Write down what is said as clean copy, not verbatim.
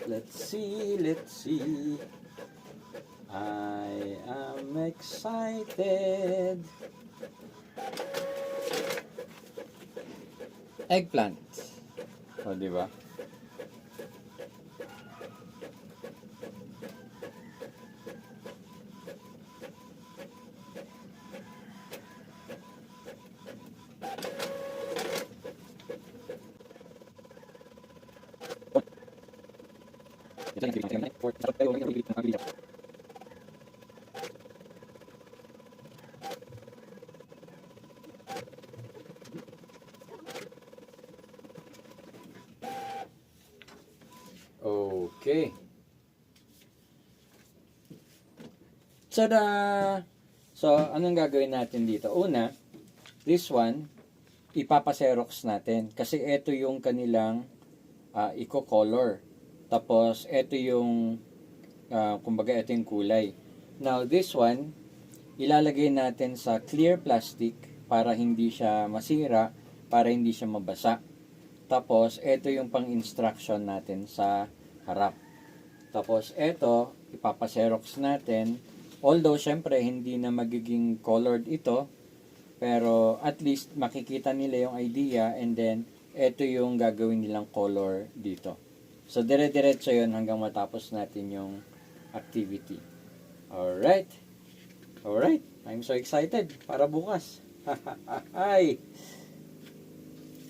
Let's see, let's see. I am excited. Eggplant. O, di ba? Okay. Tada! So, anong gagawin natin dito? Una, this one, ipapaserox natin. Kasi ito yung kanilang eco-color. Tapos, ito yung, kumbaga, ito yung kulay. Now, this one, ilalagay natin sa clear plastic para hindi siya masira, para hindi siya mabasa. Tapos, ito yung pang-instruction natin sa harap. Tapos, ito, ipapaserox natin. Although, syempre, hindi na magiging colored ito, pero at least makikita nila yung idea and then ito yung gagawin nilang color dito. So dire-diretso yun hanggang matapos natin yung activity. Alright. Alright. I'm so excited para bukas. Hi.